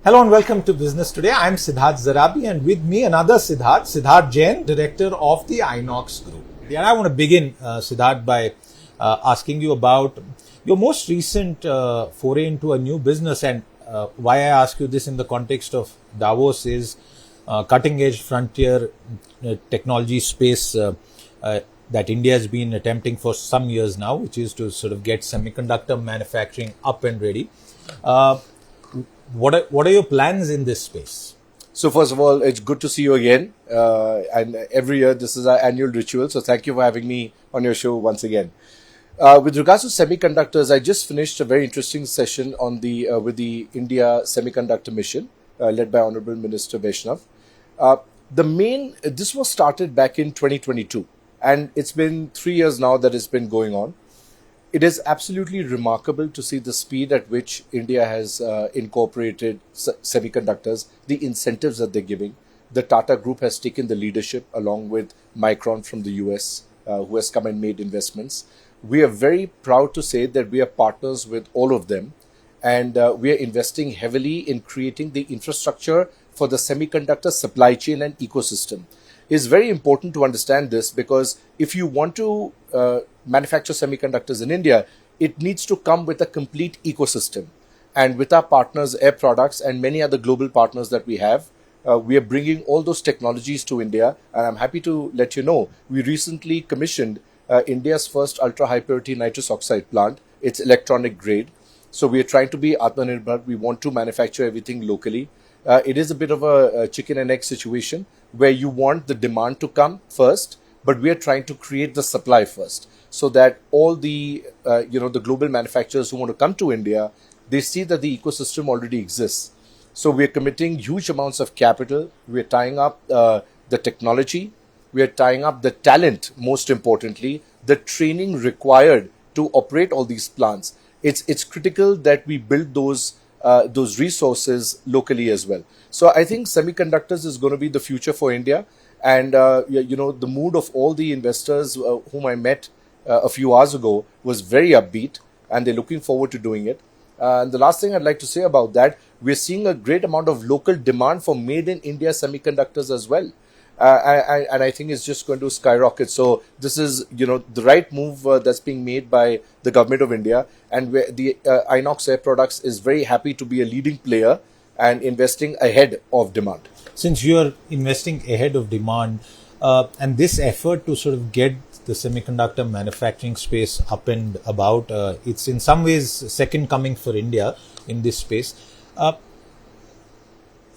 Hello and welcome to Business Today. I'm Siddharth Zarabi and with me another Siddharth, Siddharth Jain, Director of the INOX Group. And I want to begin, Siddharth, by asking you about your most recent foray into a new business, and why I ask you this in the context of Davos is cutting edge frontier technology space that India has been attempting for some years now, which is to sort of get semiconductor manufacturing up and ready. What are your plans in this space? So first of all, it's good to see you again. And every year, this is our annual ritual. So thank you for having me on your show once again. With regards to semiconductors, I just finished a very interesting session on with the India Semiconductor Mission, led by Honorable Minister Vaishnav. This was started back in 2022, and it's been 3 years now that it's been going on. It is absolutely remarkable to see the speed at which India has incorporated semiconductors, the incentives that they're giving. The Tata Group has taken the leadership along with Micron from the US, who has come and made investments. We are very proud to say that we are partners with all of them, and we are investing heavily in creating the infrastructure for the semiconductor supply chain and ecosystem. It's very important to understand this, because if you want to manufacture semiconductors in India, it needs to come with a complete ecosystem. And with our partners, Air Products, and many other global partners that we have, we are bringing all those technologies to India. And I'm happy to let you know, we recently commissioned India's first ultra-high purity nitrous oxide plant. It's electronic grade. So we are trying to be Atmanirbhar. We want to manufacture everything locally. It is a bit of a chicken and egg situation where you want the demand to come first, but we are trying to create the supply first, so that all the the global manufacturers who want to come to India, they see that the ecosystem already exists. So we are committing huge amounts of capital. We are tying up the technology. We are tying up the talent. Most importantly, the training required to operate all these plants. It's critical that we build those resources locally as well. So I think semiconductors is going to be the future for India. And, the mood of all the investors whom I met a few hours ago was very upbeat, and they're looking forward to doing it. And the last thing I'd like to say about that, we're seeing a great amount of local demand for made in India semiconductors as well. And I think it's just going to skyrocket. So this is, the right move that's being made by the government of India. And the INOX Air Products is very happy to be a leading player and investing ahead of demand. Since you're investing ahead of demand, and this effort to sort of get the semiconductor manufacturing space up and about, it's in some ways second coming for India in this space.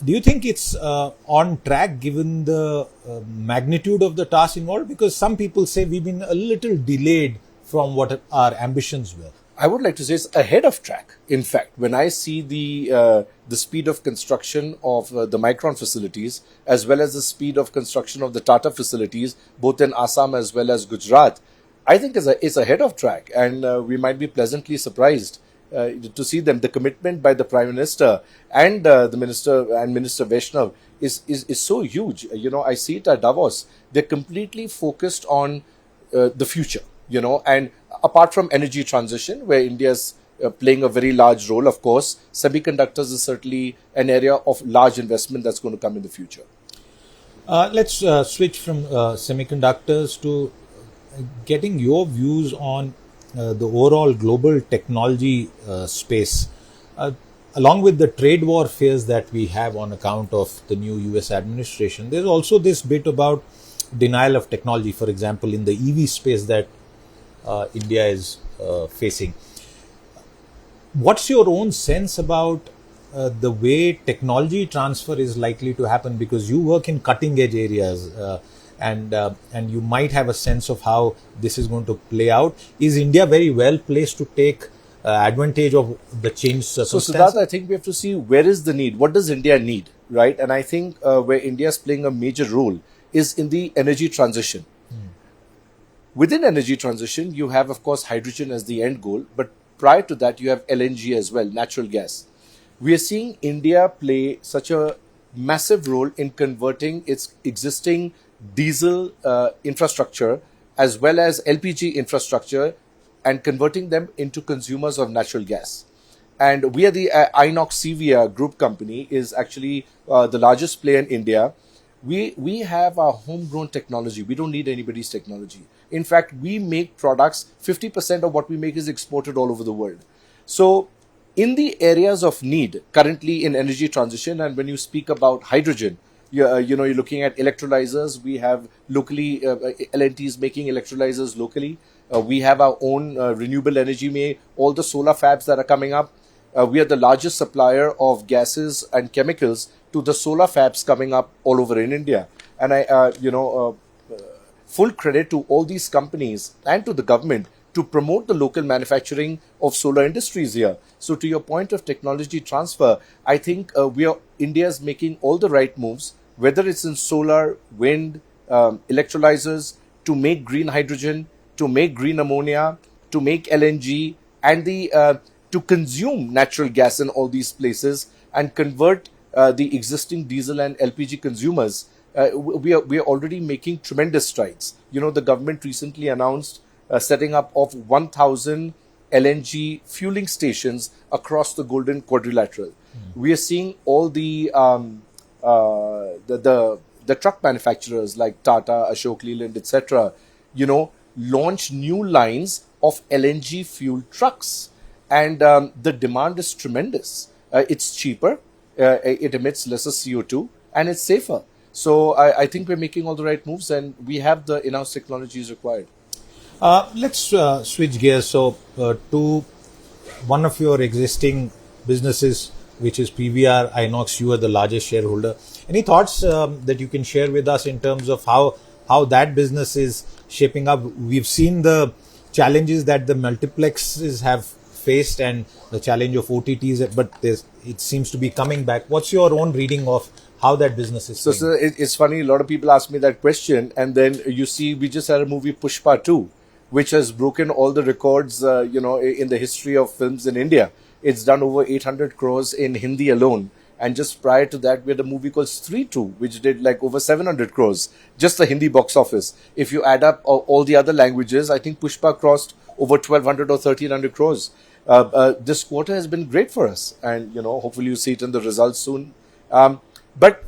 Do you think it's on track given the magnitude of the task involved? Because some people say we've been a little delayed from what our ambitions were. I would like to say it's ahead of track. In fact, when I see the speed of construction of the Micron facilities, as well as the speed of construction of the Tata facilities, both in Assam as well as Gujarat, I think it's ahead of track, and we might be pleasantly surprised to see them. The commitment by the Prime Minister and the Minister and Minister Vaishnav is so huge. I see it at Davos. They're completely focused on the future. And apart from energy transition, where India's playing a very large role, of course, semiconductors is certainly an area of large investment that's going to come in the future. Let's switch from semiconductors to getting your views on the overall global technology space. Along with the trade war fears that we have on account of the new US administration, there's also this bit about denial of technology, for example, in the EV space that India is facing. What's your own sense about the way technology transfer is likely to happen? Because you work in cutting edge areas, and you might have a sense of how this is going to play out. Is India very well placed to take advantage of the changed circumstances? So Siddharth, I think we have to see where is the need. What does India need, right? And I think where India is playing a major role is in the energy transition. Within energy transition, you have, of course, hydrogen as the end goal, but prior to that, you have LNG as well, natural gas. We are seeing India play such a massive role in converting its existing diesel infrastructure as well as LPG infrastructure and converting them into consumers of natural gas. and we are the INOX Group company is actually the largest player in India. We have our homegrown technology. We don't need anybody's technology. In fact, we make products. 50% of what we make is exported all over the world. So, in the areas of need currently in energy transition, and when you speak about hydrogen, you're looking at electrolyzers. We have locally LNT is making electrolyzers locally. We have our own renewable energy. All the solar fabs that are coming up. We are the largest supplier of gases and chemicals to the solar fabs coming up all over in India. And full credit to all these companies and to the government to promote the local manufacturing of solar industries here. So to your point of technology transfer, I think India is making all the right moves, whether it's in solar, wind, electrolyzers, to make green hydrogen, to make green ammonia, to make LNG, and to consume natural gas in all these places and convert the existing diesel and LPG consumers. We are already making tremendous strides. The government recently announced setting up of 1,000 LNG fueling stations across the Golden Quadrilateral. We are seeing all the truck manufacturers like Tata, Ashok Leyland, etc. Launch new lines of LNG fueled trucks, and the demand is tremendous. It's cheaper, it emits lesser CO2, and it's safer. So I think we're making all the right moves, and we have the in-house technologies required. Let's switch gears. So to one of your existing businesses, which is PVR INOX, you are the largest shareholder. Any thoughts that you can share with us in terms of how that business is shaping up? We've seen the challenges that the multiplexes have faced and the challenge of OTTs, but it seems to be coming back. What's your own reading of how that business is? So it's funny. A lot of people ask me that question, and then you see we just had a movie Pushpa 2, which has broken all the records, in the history of films in India. It's done over 800 crores in Hindi alone. And just prior to that, we had a movie called Stree 2, which did like over 700 crores, just the Hindi box office. If you add up all the other languages, I think Pushpa crossed over 1,200 or 1,300 crores. This quarter has been great for us. And, hopefully you see it in the results soon. But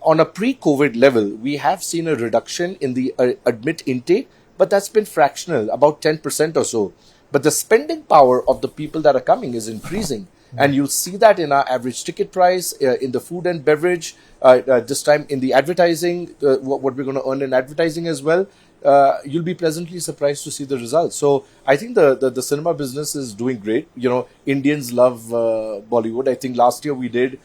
on a pre-COVID level, we have seen a reduction in the admit intake, but that's been fractional, about 10% or so. But the spending power of the people that are coming is increasing. And you'll see that in our average ticket price, in the food and beverage, this time in the advertising, what we're going to earn in advertising as well. You'll be pleasantly surprised to see the results. So I think the cinema business is doing great. Indians love Bollywood. I think last year we did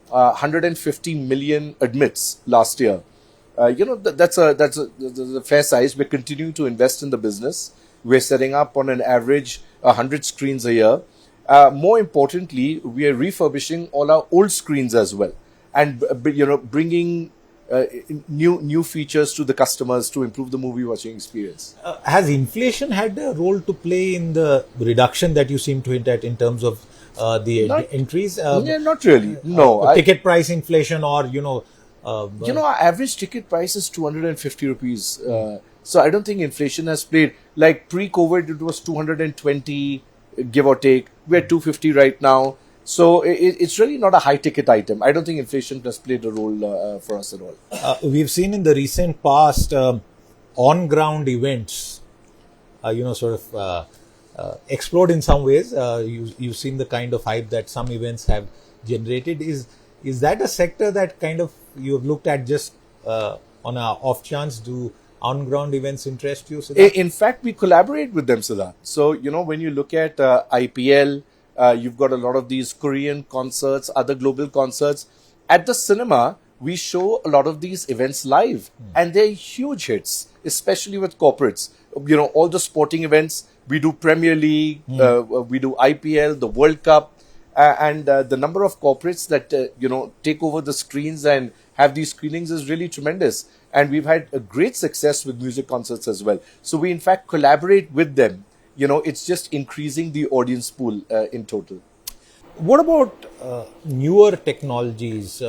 150 million admits last year. That's a fair size. We're continuing to invest in the business. We're setting up on an average 100 screens a year. More importantly, we are refurbishing all our old screens as well, and bringing new features to the customers to improve the movie watching experience. Has inflation had a role to play in the reduction that you seem to hint at in terms of the entries? Not really. No, ticket price inflation, or our average ticket price is 250 rupees. So I don't think inflation has played. Like pre-COVID, it was 220, give or take. We're 250 right now. So it's really not a high ticket item. I don't think inflation has played a role for us at all. We've seen in the recent past on-ground events, explode in some ways. You've seen the kind of hype that some events have generated. Is that a sector that kind of you have looked at just on a off chance? Do on-ground events interest you, Siddharth? In fact, we collaborate with them, Siddharth. So, when you look at IPL, you've got a lot of these Korean concerts, other global concerts. At the cinema, we show a lot of these events live, and they're huge hits, especially with corporates. All the sporting events, we do Premier League, we do IPL, the World Cup, and the number of corporates that, take over the screens and have these screenings is really tremendous. And we've had a great success with music concerts as well. So we, in fact, collaborate with them. It's just increasing the audience pool in total. What about newer technologies,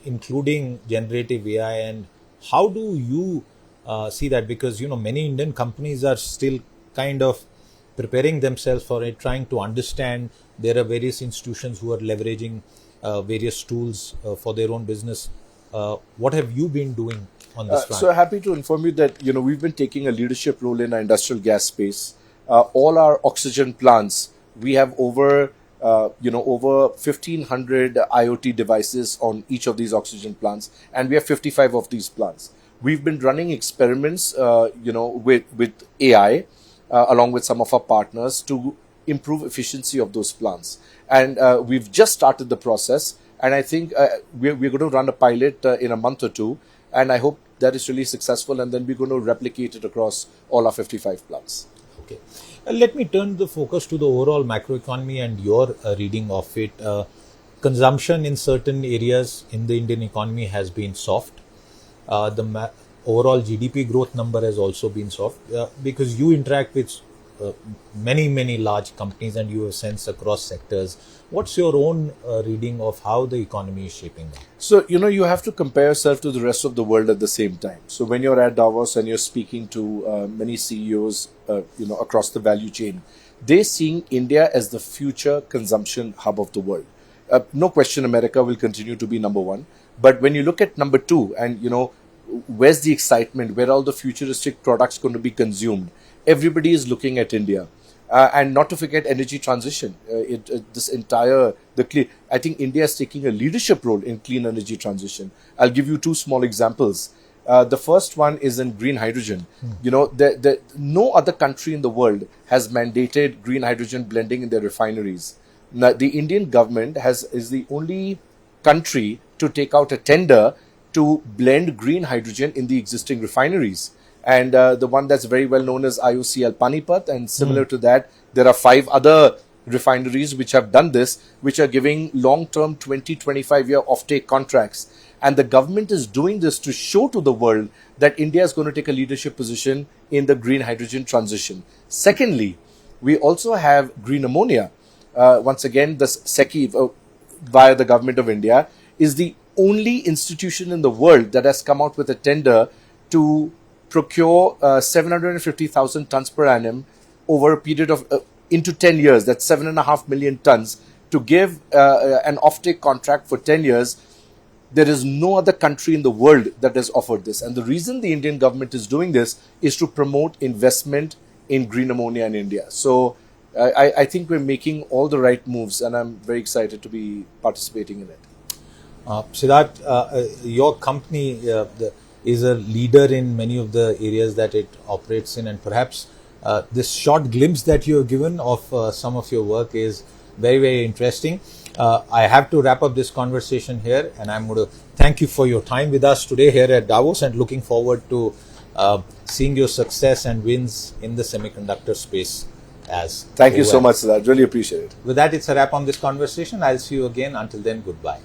including generative AI, and how do you see that? Because, many Indian companies are still kind of preparing themselves for it, trying to understand. There are various institutions who are leveraging various tools for their own business. What have you been doing on this front? So happy to inform you that we've been taking a leadership role in our industrial gas space. All our oxygen plants, we have over 1,500 IoT devices on each of these oxygen plants, and we have 55 of these plants. We've been running experiments, with AI, along with some of our partners to improve efficiency of those plants. And we've just started the process, and I think we're going to run a pilot in a month or two, and I hope that is really successful, and then we're going to replicate it across all our 55 plants. Okay. Let me turn the focus to the overall macroeconomy and your reading of it. Consumption in certain areas in the Indian economy has been soft. The overall GDP growth number has also been soft because you interact with many large companies and you have sense across sectors. What's your own reading of how the economy is shaping up? So, you have to compare yourself to the rest of the world at the same time. So when you're at Davos and you're speaking to many CEOs, across the value chain, they're seeing India as the future consumption hub of the world. No question, America will continue to be number one. But when you look at number two and, where's the excitement, where are all the futuristic products going to be consumed? Everybody is looking at India. And not to forget energy transition. I think India is taking a leadership role in clean energy transition. I'll give you two small examples. The first one is in green hydrogen. No other country in the world has mandated green hydrogen blending in their refineries. Now, the Indian government is the only country to take out a tender to blend green hydrogen in the existing refineries. And the one that's very well known is IOCL Panipat, and similar to that, there are 5 other refineries which have done this, which are giving long-term 20-25-year offtake contracts. And the government is doing this to show to the world that India is going to take a leadership position in the green hydrogen transition. Secondly, we also have green ammonia. Once again, the SECI, via the government of India, is the only institution in the world that has come out with a tender to procure 750,000 tons per annum over a period of into 10 years. That's 7.5 million tons to give an offtake contract for 10 years. There is no other country in the world that has offered this. And the reason the Indian government is doing this is to promote investment in green ammonia in India. So I think we're making all the right moves, and I'm very excited to be participating in it. Siddharth, your company is a leader in many of the areas that it operates in, and perhaps this short glimpse that you have given of some of your work is very interesting. I have to wrap up this conversation here, and I'm going to thank you for your time with us today here at Davos, and looking forward to seeing your success and wins in the semiconductor space. Thank you so much, Siddharth. Really appreciate it. With that, it's a wrap on this conversation. I'll see you again. Until then, goodbye.